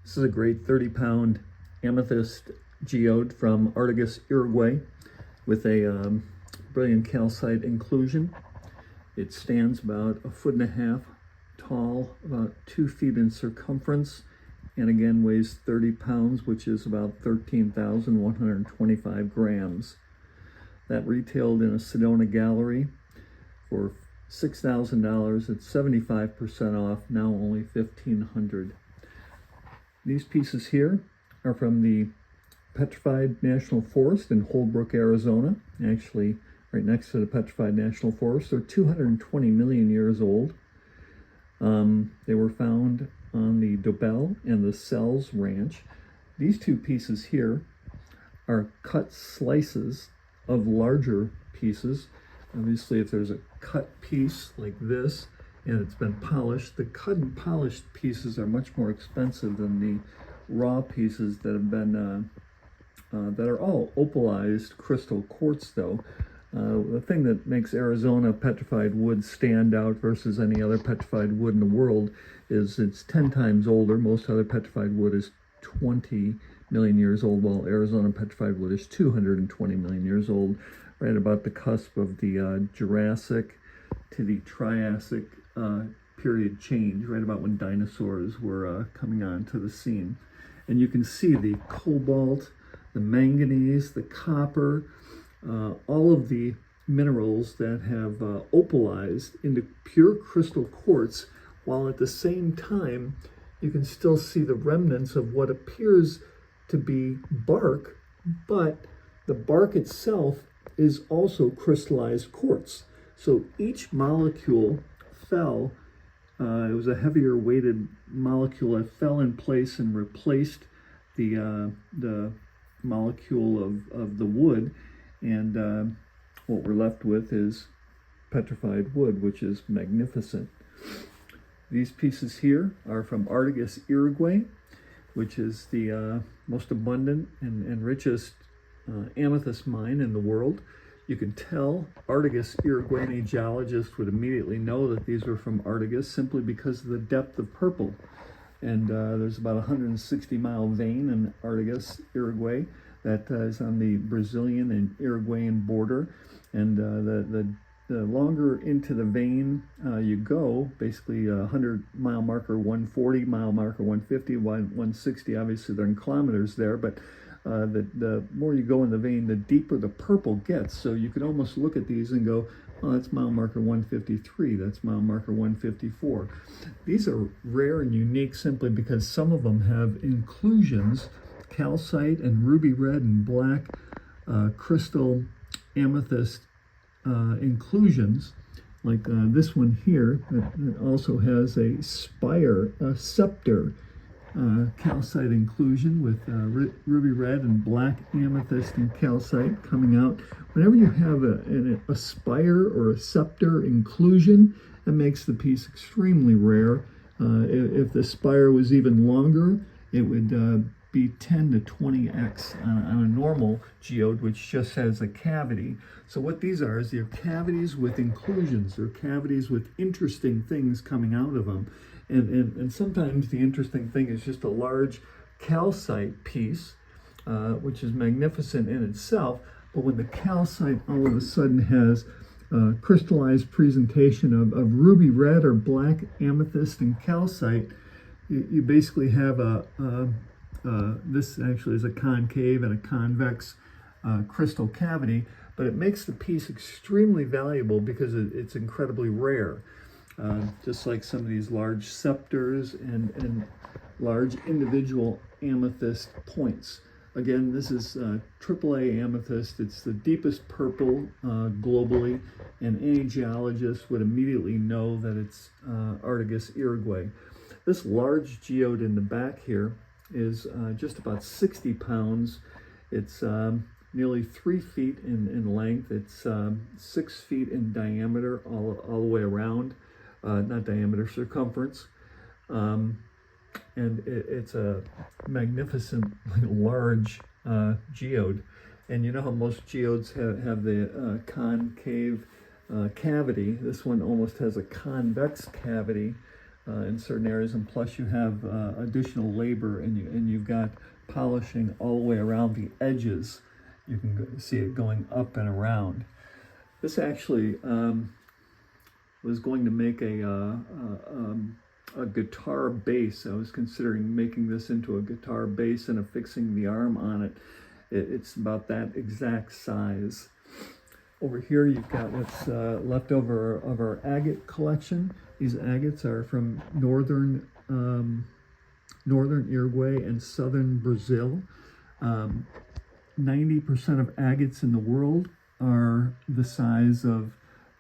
This is a great 30-pound amethyst geode from Artigas, Uruguay, with a brilliant calcite inclusion. It stands about 1.5 feet tall, about 2 feet in circumference, and again weighs 30 pounds, which is about 13,125 grams. That retailed in a Sedona Gallery for $6,000. It's 75% off, now only $1,500. These pieces here are from the Petrified National Forest in Holbrook, Arizona, actually right next to the Petrified National Forest. They're 220 million years old. They were found on the Dobell and the Sells Ranch. These two pieces here are cut slices of larger pieces. Obviously, if there's a cut piece like this and it's been polished, the cut and polished pieces are much more expensive than the raw pieces that have been that are all opalized crystal quartz, though. The thing that makes Arizona petrified wood stand out versus any other petrified wood in the world is it's 10 times older. Most other petrified wood is 20 million years old, while Arizona petrified wood is 220 million years old, right about the cusp of the Jurassic to the Triassic period change, right about when dinosaurs were coming onto the scene. And you can see the cobalt, the manganese, the copper, all of the minerals that have opalized into pure crystal quartz, while at the same time you can still see the remnants of what appears to be bark, but the bark itself is also crystallized quartz. So each molecule fell, it was a heavier weighted molecule that fell in place and replaced the molecule of the wood, and what we're left with is petrified wood, which is magnificent. These pieces here are from Artigas, Uruguay, which is the most abundant and richest amethyst mine in the world. You can tell Artigas, Uruguay, any geologist would immediately know that these were from Artigas simply because of the depth of purple. And there's about a 160-mile vein in Artigas, Uruguay, that is on the Brazilian and Uruguayan border. And the longer into the vein you go, basically 100-mile marker 140, mile marker 150, 160, obviously they're in kilometers there, but the more you go in the vein, the deeper the purple gets. So you could almost look at these and go, oh, that's mile marker 153, that's mile marker 154. These are rare and unique simply because some of them have inclusions, calcite and ruby red and black crystal amethyst inclusions, like this one here that also has a scepter calcite inclusion with ruby red and black amethyst and calcite coming out. Whenever you have a spire or a scepter inclusion, it makes the piece extremely rare. If the spire was even longer, it would be 10 to 20x on a normal geode, which just has a cavity. So what these are is they're cavities with inclusions. They're cavities with interesting things coming out of them. And sometimes the interesting thing is just a large calcite piece, which is magnificent in itself. But when the calcite all of a sudden has crystallized presentation of ruby red or black amethyst and calcite, you basically have this actually is a concave and a convex crystal cavity, but it makes the piece extremely valuable because it's incredibly rare. Just like some of these large scepters and large individual amethyst points. Again, this is AAA amethyst. It's the deepest purple globally, and any geologist would immediately know that it's Artigas, Uruguay. This large geode in the back here is just about 60 pounds. It's nearly 3 feet in length. It's 6 feet in diameter all the way around. Not diameter, circumference. And it's a magnificent, large geode. And you know how most geodes have the concave cavity. This one almost has a convex cavity in certain areas, and plus you have additional labor, and you've got polishing all the way around the edges. You can see it going up and around. This actually was going to make a guitar bass. I was considering making this into a guitar bass and affixing the arm on it. It's about that exact size. Over here you've got what's left over of our agate collection. These agates are from northern Uruguay and southern Brazil. 90% of agates in the world are the size of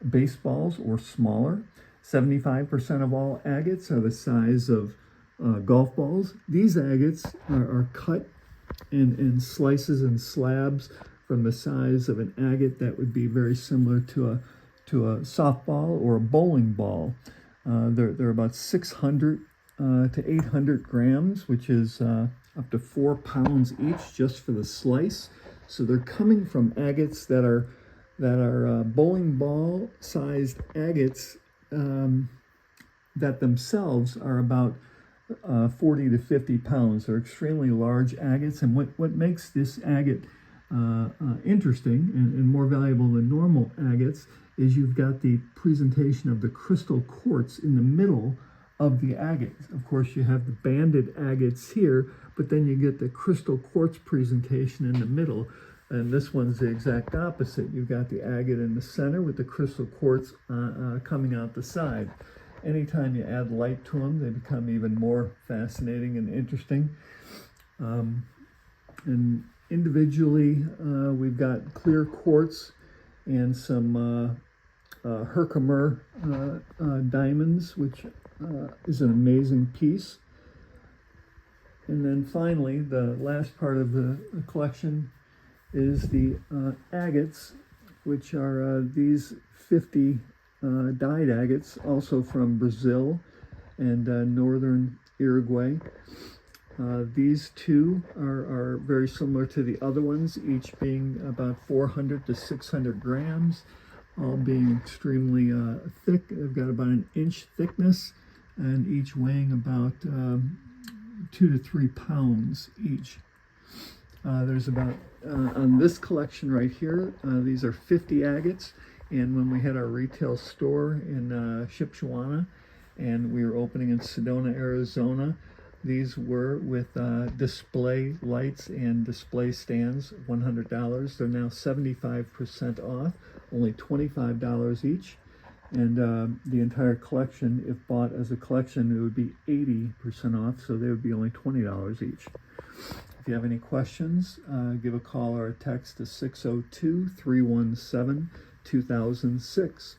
baseballs or smaller. 75% of all agates are the size of golf balls. These agates are cut in slices and slabs from the size of an agate that would be very similar to a softball or a bowling ball. They're about 600 to 800 grams, which is up to 4 pounds each just for the slice. So they're coming from agates that are bowling ball sized agates that themselves are about 40 to 50 pounds. They're extremely large agates, and what makes this agate interesting and more valuable than normal agates is you've got the presentation of the crystal quartz in the middle of the agate. Of course, you have the banded agates here, but then you get the crystal quartz presentation in the middle. And this one's the exact opposite. You've got the agate in the center with the crystal quartz coming out the side. Anytime you add light to them, they become even more fascinating and interesting. And individually, we've got clear quartz and some Herkimer diamonds, which is an amazing piece. And then finally, the last part of the collection is the agates, which are these 50 dyed agates, also from Brazil and northern Uruguay. These two are very similar to the other ones, each being about 400 to 600 grams, all being extremely thick. They've got about an inch thickness, and each weighing about 2 to 3 pounds each. There's about, on this collection right here, these are 50 agates, and when we had our retail store in Shipshewana, and we were opening in Sedona, Arizona, these were with display lights and display stands, $100. They're now 75% off, only $25 each. And the entire collection, if bought as a collection, it would be 80% off, so they would be only $20 each. If you have any questions, give a call or a text to 602-317-2006.